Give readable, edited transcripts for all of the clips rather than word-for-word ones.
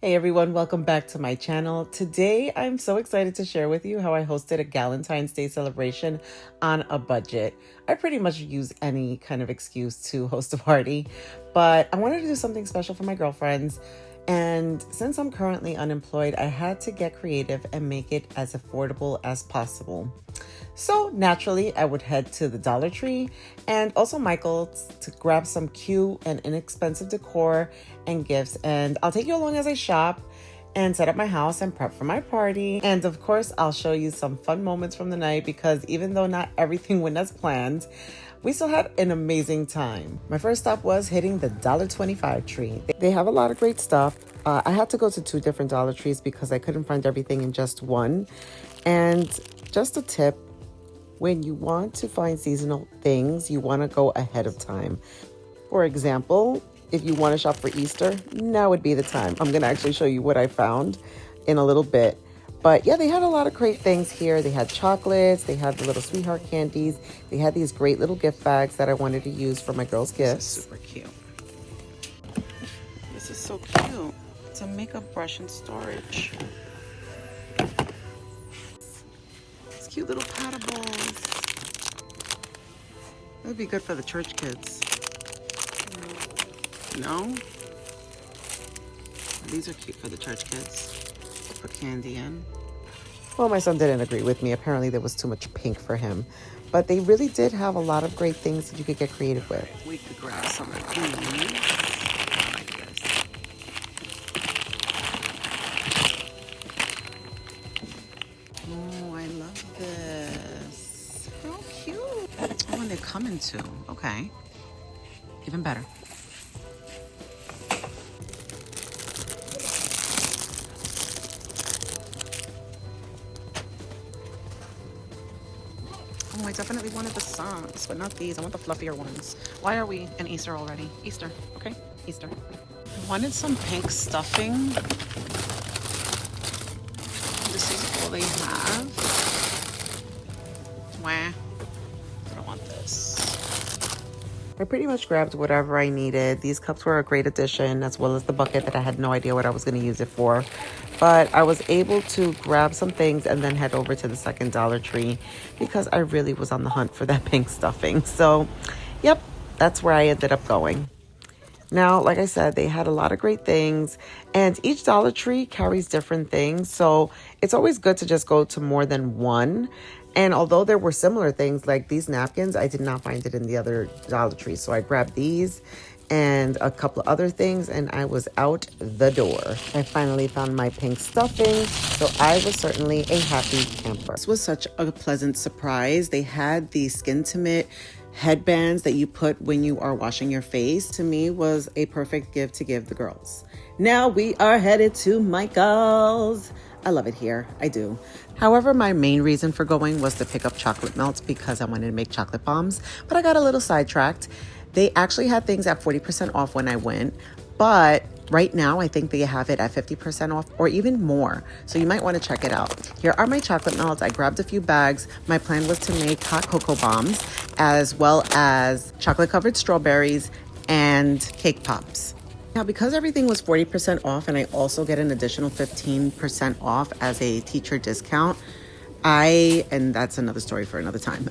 Hey everyone, welcome back to my channel. Today I'm so excited to share with you how I hosted a Galentine's Day celebration on a budget. I pretty much use any kind of excuse to host a party, but I wanted to do something special for my girlfriends. And since I'm currently unemployed, I had to get creative and make it as affordable as possible. So naturally, I would head to the Dollar Tree and also Michael's to grab some cute and inexpensive decor and gifts. And I'll take you along as I shop and set up my house and prep for my party. And of course, I'll show you some fun moments from the night because even though not everything went as planned, we still had an amazing time. My first stop was hitting the $1.25 tree. They have a lot of great stuff. I had to go to 2 different Dollar Trees because I couldn't find everything in just one. And just a tip, when you want to find seasonal things, you want to go ahead of time. For example, if you want to shop for Easter, now would be the time. I'm going to actually show you what I found in a little bit. But yeah, they had a lot of great things here. They had chocolates, they had the little sweetheart candies. They had these great little gift bags that I wanted to use for my girls' gifts. This is super cute. This is so cute. It's a makeup brush and storage. It's cute little paddles. That would be good for the church kids. No? These are cute for the church kids. Put candy in. Well, my son didn't agree with me. Apparently there was too much pink for him. But they really did have a lot of great things that you could get creative with. We could grab some of these. I like this. Oh, I love this. How cute. Oh, and they come in two. Okay. Even better. Oh, I definitely wanted the socks, but not these. I want the fluffier ones. Why are we in Easter already? Easter, okay? Easter. I wanted some pink stuffing. This is all they have. Wah. I don't want this. I pretty much grabbed whatever I needed. These cups were a great addition, as well as the bucket that I had no idea what I was going to use it for. But I was able to grab some things and then head over to the second Dollar Tree because I really was on the hunt for that pink stuffing. So, yep, that's where I ended up going. Now, like I said, they had a lot of great things, and each Dollar Tree carries different things. So it's always good to just go to more than one. And although there were similar things like these napkins, I did not find it in the other Dollar Tree. So I grabbed these and a couple of other things, and I was out the door. I finally found my pink stuffing, so I was certainly a happy camper. This was such a pleasant surprise. They had these Skintimate headbands that you put when you are washing your face. To me, was a perfect gift to give the girls. Now we are headed to Michael's. I love it here. I do. However, my main reason for going was to pick up chocolate melts because I wanted to make chocolate bombs, but I got a little sidetracked. They actually had things at 40% off when I went, but right now I think they have it at 50% off or even more. So you might want to check it out. Here are my chocolate melts. I grabbed a few bags. My plan was to make hot cocoa bombs as well as chocolate covered strawberries and cake pops. Now, because everything was 40% off and I also get an additional 15% off as a teacher discount, and that's another story for another time.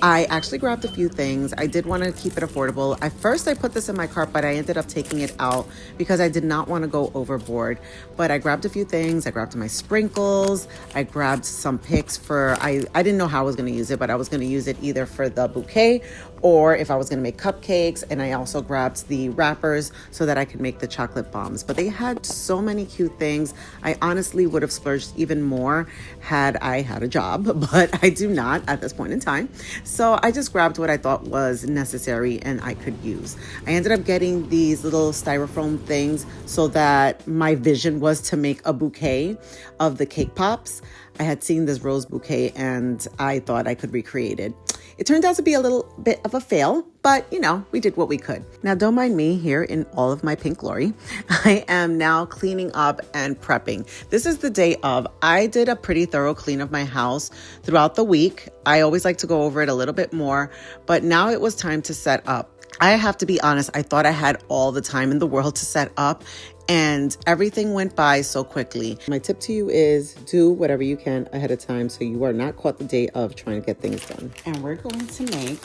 I actually grabbed a few things. I did want to keep it affordable. At first, I put this in my cart, but I ended up taking it out because I did not want to go overboard. But I grabbed a few things. I grabbed my sprinkles. I grabbed some picks for, I didn't know how I was going to use it, but I was going to use it either for the bouquet or if I was going to make cupcakes. And I also grabbed the wrappers so that I could make the chocolate bombs. But they had so many cute things. I honestly would have splurged even more had I had a job, but I do not at this point in time. So I just grabbed what I thought was necessary and I could use. I ended up getting these little styrofoam things so that my vision was to make a bouquet of the cake pops. I had seen this rose bouquet and I thought I could recreate it. It turned out to be a little bit of a fail, but you know, we did what we could. Now, don't mind me here in all of my pink glory. I am now cleaning up and prepping. This is the day of. I did a pretty thorough clean of my house throughout the week. I always like to go over it a little bit more, but now it was time to set up. I have to be honest, I thought I had all the time in the world to set up. and everything went by so quickly. My tip to you is do whatever you can ahead of time so you are not caught the day of trying to get things done. And we're going to make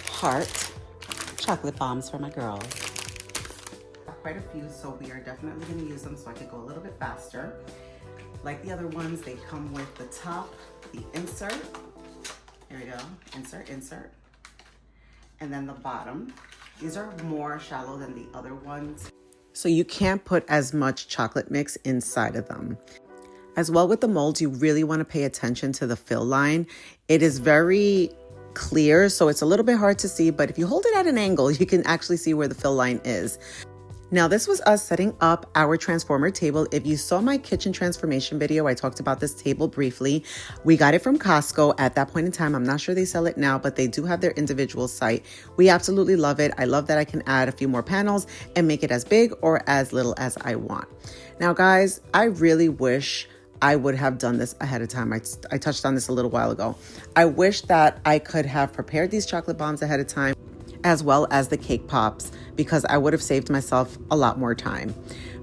heart chocolate bombs for my girls. Quite a few, so we are definitely going to use them so I could go a little bit faster. Like the other ones, they come with the top, the insert. Here we go, insert. And then the bottom. These are more shallow than the other ones. So you can't put as much chocolate mix inside of them. As well with the molds, you really want to pay attention to the fill line. It is very clear, so it's a little bit hard to see, but if you hold it at an angle, you can actually see where the fill line is. Now, this was us setting up our transformer table. If you saw my kitchen transformation video, I talked about this table briefly. We got it from Costco at that point in time. I'm not sure they sell it now, but they do have their individual site. We absolutely love it. I love that I can add a few more panels and make it as big or as little as I want. Now, guys, I really wish I would have done this ahead of time. I touched on this a little while ago. I wish that I could have prepared these chocolate bombs ahead of time, as well as the cake pops, because I would have saved myself a lot more time.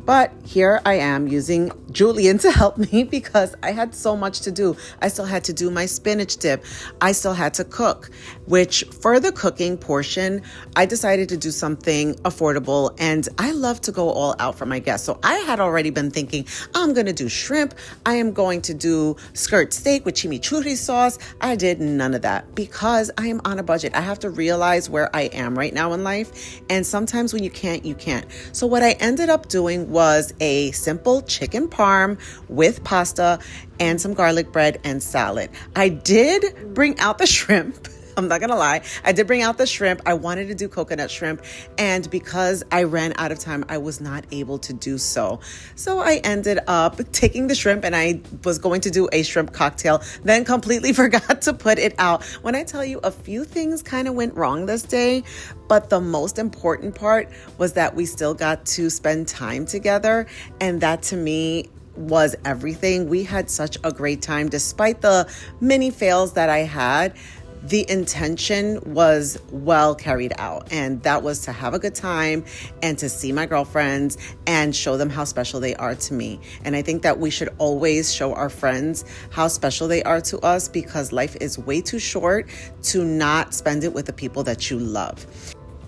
But here I am using Julian to help me because I had so much to do. I still had to do my spinach dip. I still had to cook, which for the cooking portion, I decided to do something affordable, and I love to go all out for my guests. So I had already been thinking, I'm going to do shrimp. I am going to do skirt steak with chimichurri sauce. I did none of that because I am on a budget. I have to realize where I am right now in life. And sometimes when you can't, you can't. So what I ended up doing was a simple chicken parm with pasta and some garlic bread and salad. I did bring out the shrimp. I'm not gonna lie. I did bring out the shrimp. I wanted to do coconut shrimp, and because I ran out of time, I was not able to do so. So I ended up taking the shrimp, and I was going to do a shrimp cocktail, then completely forgot to put it out. When I tell you, a few things kind of went wrong this day, but the most important part was that we still got to spend time together, and that to me was everything. We had such a great time despite the many fails that I had. The intention was well carried out, and that was to have a good time and to see my girlfriends and show them how special they are to me. And I think that we should always show our friends how special they are to us, because life is way too short to not spend it with the people that you love.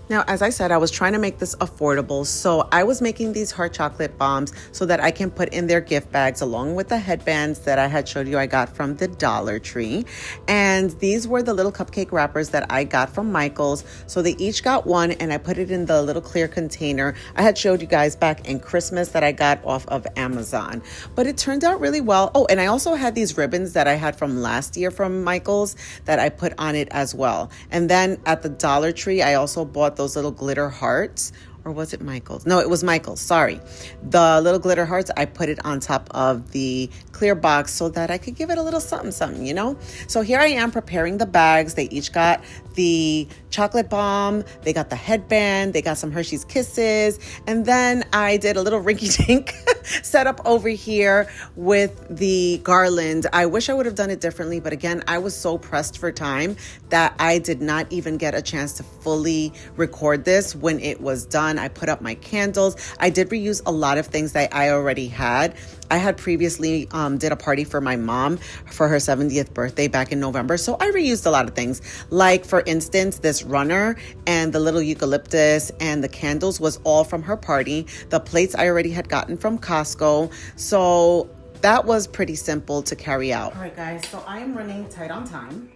Now, as I said, I was trying to make this affordable, so I was making these heart chocolate bombs so that I can put in their gift bags along with the headbands that I had showed you I got from the Dollar Tree. And these were the little cupcake wrappers that I got from Michael's. So they each got one, and I put it in the little clear container I had showed you guys back in Christmas that I got off of Amazon. But it turned out really well. Oh, and I also had these ribbons that I had from last year from Michael's that I put on it as well. And then at the Dollar Tree, I also bought those little glitter hearts. Or was it Michael's? No, it was Michael's. Sorry. The little glitter hearts, I put it on top of the clear box so that I could give it a little something, something, you know? So here I am preparing the bags. They each got the chocolate bomb. They got the headband. They got some Hershey's Kisses. And then I did a little rinky-dink setup over here with the garland. I wish I would have done it differently, but again, I was so pressed for time that I did not even get a chance to fully record this when it was done. I put up my candles. I did reuse a lot of things that I already had. I had previously did a party for my mom for her 70th birthday back in November. So I reused a lot of things. Like, for instance, this runner and the little eucalyptus and the candles was all from her party. The plates I already had gotten from Costco. So that was pretty simple to carry out. All right, guys. So I am running tight on time.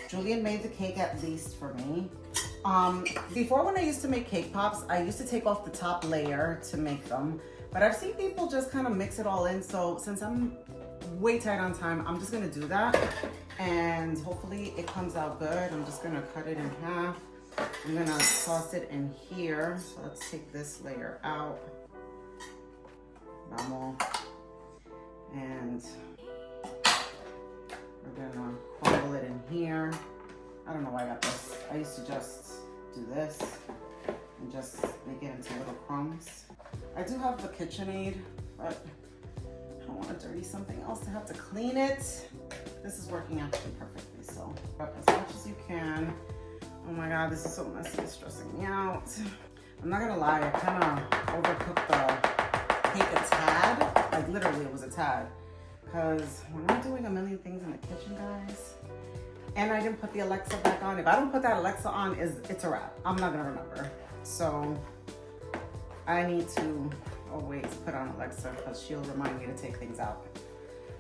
Julian made the cake at least for me. Before, when I used to make cake pops, I used to take off the top layer to make them. But I've seen people just kind of mix it all in. So since I'm way tight on time, I'm just gonna do that. And hopefully it comes out good. I'm just gonna cut it in half. I'm gonna toss it in here. So let's take this layer out. Vamos. And we're gonna crumble it in here. I don't know why I got this. I used to just do this and just make it into little crumbs. I do have the KitchenAid, but I don't want to dirty something else to have to clean it. This is working actually perfectly, so prep as much as you can. Oh my God, this is so messy, it's stressing me out. I'm not gonna lie, I kind of overcooked the cake a tad. Like literally, it was a tad. Because when I'm doing a million things in the kitchen, guys, and I didn't put the Alexa back on. If I don't put that Alexa on, it's a wrap. I'm not gonna remember. So I need to always put on Alexa because she'll remind me to take things out.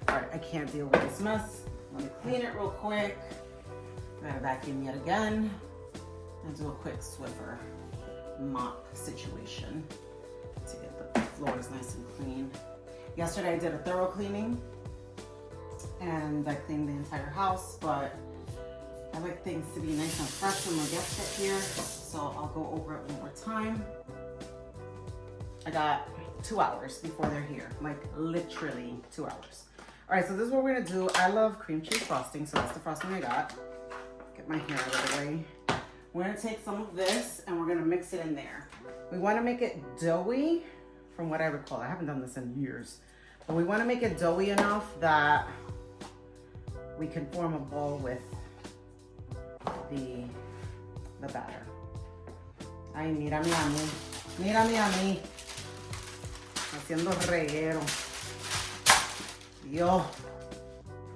All right, I can't deal with this mess. Let me clean it real quick. I gotta vacuum yet again and do a quick Swiffer mop situation to get the floors nice and clean. Yesterday I did a thorough cleaning and I cleaned the entire house, but I like things to be nice and fresh when my guests get here, so I'll go over it one more time. I got 2 hours before they're here, like literally 2 hours. All right, so this is what we're gonna do. I love cream cheese frosting, so that's the frosting I got. Get my hair out of the way. We're gonna take some of this and we're gonna mix it in there. We wanna make it doughy, from what I recall. I haven't done this in years, but we wanna make it doughy enough that we can form a ball with the batter. Ay, mírame a mí. Mírame a mí. Haciendo reguero. Yo.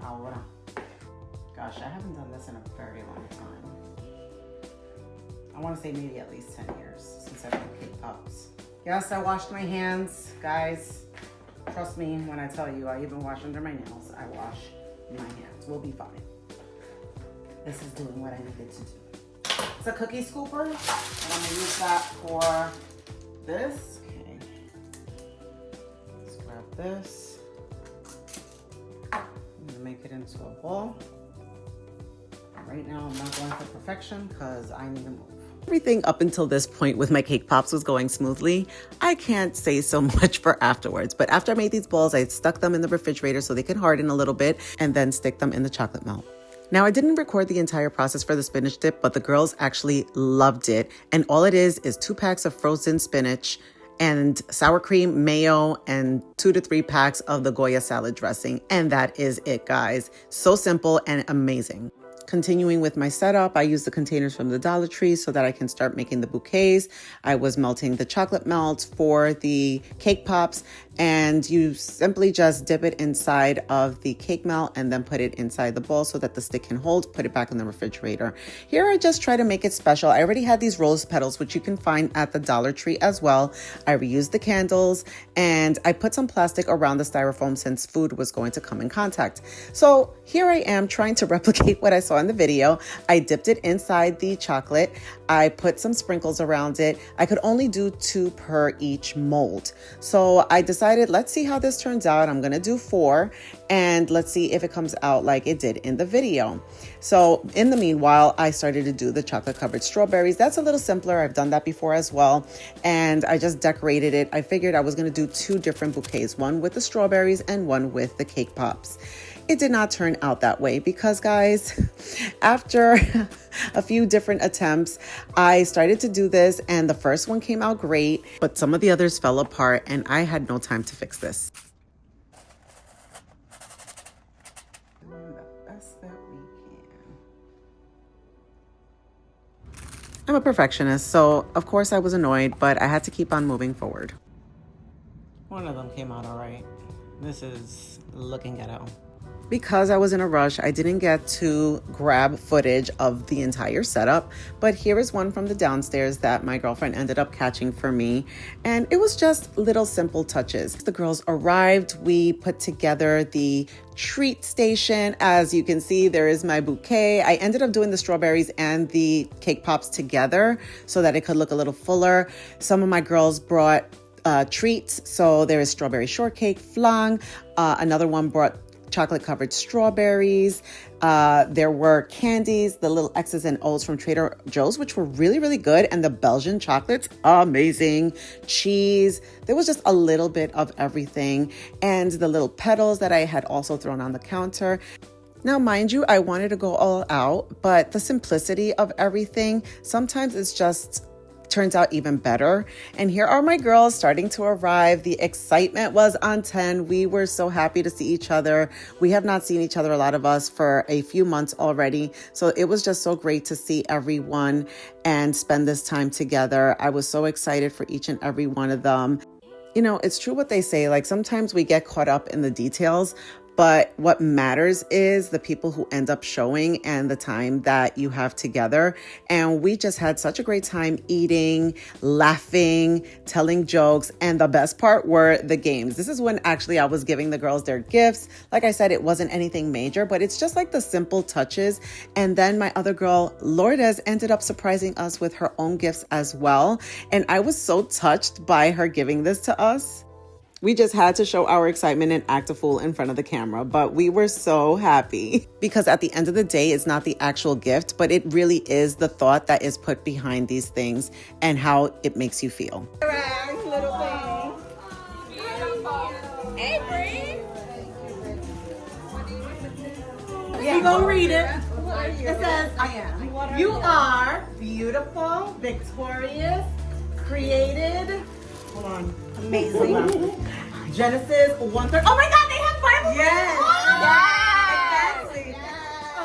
Ahora. Gosh, I haven't done this in a very long time. I want to say maybe at least 10 years since I've done cake pops. Yes, I washed my hands, guys. Trust me when I tell you, I even wash under my nails. I wash my hands. We'll be fine. This is doing what I needed to do. It's a cookie scooper, and I'm gonna use that for this. Okay. Let's grab this. I'm gonna make it into a ball. Right now, I'm not going for perfection because I need to move. Everything up until this point with my cake pops was going smoothly. I can't say so much for afterwards, but after I made these balls, I stuck them in the refrigerator so they can harden a little bit and then stick them in the chocolate melt. Now, I didn't record the entire process for the spinach dip, but the girls actually loved it. And all it is 2 packs of frozen spinach and sour cream, mayo, and 2 to 3 packs of the Goya salad dressing. And that is it, guys. So simple and amazing. Continuing with my setup, I used the containers from the Dollar Tree so that I can start making the bouquets. I was melting the chocolate melt for the cake pops, and you simply just dip it inside of the cake melt and then put it inside the bowl so that the stick can hold, put it back in the refrigerator. Here I just try to make it special. I already had these rose petals, which you can find at the Dollar Tree as well. I reused the candles and I put some plastic around the styrofoam since food was going to come in contact. So here I am trying to replicate what I saw in the video. I dipped it inside the chocolate. I put some sprinkles around it. I could only do 2 per each mold. So I decided, let's see how this turns out. I'm gonna do 4 and let's see if it comes out like it did in the video. So in the meanwhile, I started to do the chocolate covered strawberries. That's a little simpler. I've done that before as well. And I just decorated it. I figured I was gonna do 2 different bouquets, one with the strawberries and one with the cake pops. It did not turn out that way because, guys, after a few different attempts, I started to do this and the first one came out great, but some of the others fell apart and I had no time to fix this. Doing the best that we can. I'm a perfectionist, so of course I was annoyed, but I had to keep on moving forward. One of them came out all right. This is looking ghetto. Because I was in a rush, I didn't get to grab footage of the entire setup, but here is one from the downstairs that my girlfriend ended up catching for me, and it was just little simple touches. The girls arrived, we put together the treat station. As you can see, there is my bouquet. I ended up doing the strawberries and the cake pops together so that it could look a little fuller. Some of my girls brought treats, so there is strawberry shortcake, flan. Another one brought chocolate covered strawberries. There were candies, the little X's and O's from Trader Joe's, which were really, really good. And the Belgian chocolates, amazing. Cheese. There was just a little bit of everything. And the little petals that I had also thrown on the counter. Now, mind you, I wanted to go all out, but the simplicity of everything, sometimes it's just turns out even better. And here are my girls starting to arrive. The excitement was on 10. We were so happy to see each other. We have not seen each other, a lot of us, for a few months already. So it was just so great to see everyone and spend this time together. I was so excited for each and every one of them. You know, it's true what they say, like sometimes we get caught up in the details, but what matters is the people who end up showing and the time that you have together. And we just had such a great time eating, laughing, telling jokes. And the best part were the games. This is when actually I was giving the girls their gifts. Like I said, it wasn't anything major, but it's just like the simple touches. And then my other girl, Lourdes, ended up surprising us with her own gifts as well. And I was so touched by her giving this to us. We just had to show our excitement and act a fool in front of the camera, but we were so happy because at the end of the day, it's not the actual gift, but it really is the thought that is put behind these things and how it makes you feel. Little thing. Hey, Bree. You gonna read it. It says, you are beautiful, victorious, created, hold on, amazing. Genesis 1:3. Oh my God, they have Bible verses. Yes.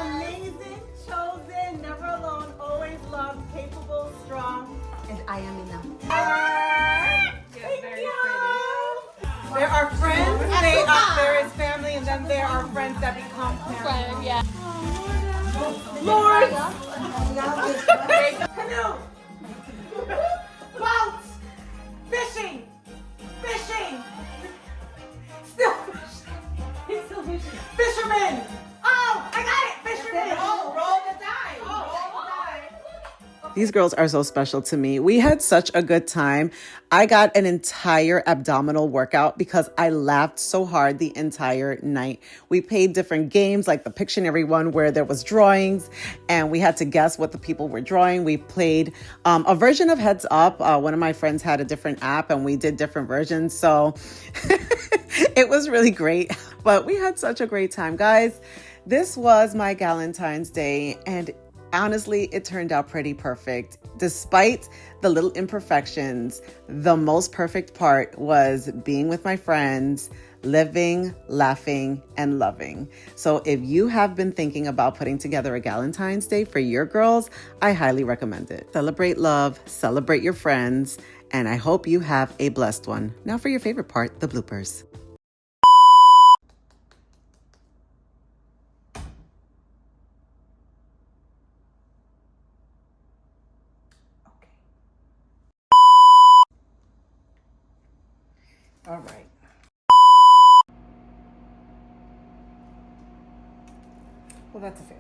Amazing, chosen, never alone, always loved, capable, strong, and I am enough. Thank you. There are friends, there is family, and then there are friends that become family. Yeah. Lord! Canoe! Boat! Fishing! Still fishing! Fisherman! Oh, I got it! Fisherman! Oh, roll the dice! These girls are so special to me. We had such a good time. I got an entire abdominal workout because I laughed so hard the entire night. We played different games like the Pictionary one where there was drawings and we had to guess what the people were drawing. We played a version of Heads Up. One of my friends had a different app and we did different versions. So it was really great, but we had such a great time. Guys, this was my Galentine's Day and honestly, it turned out pretty perfect. Despite the little imperfections, the most perfect part was being with my friends, living, laughing, and loving. So if you have been thinking about putting together a Galentine's Day for your girls, I highly recommend it. Celebrate love, celebrate your friends, and I hope you have a blessed one. Now for your favorite part, the bloopers. All right. Well, that's a fail.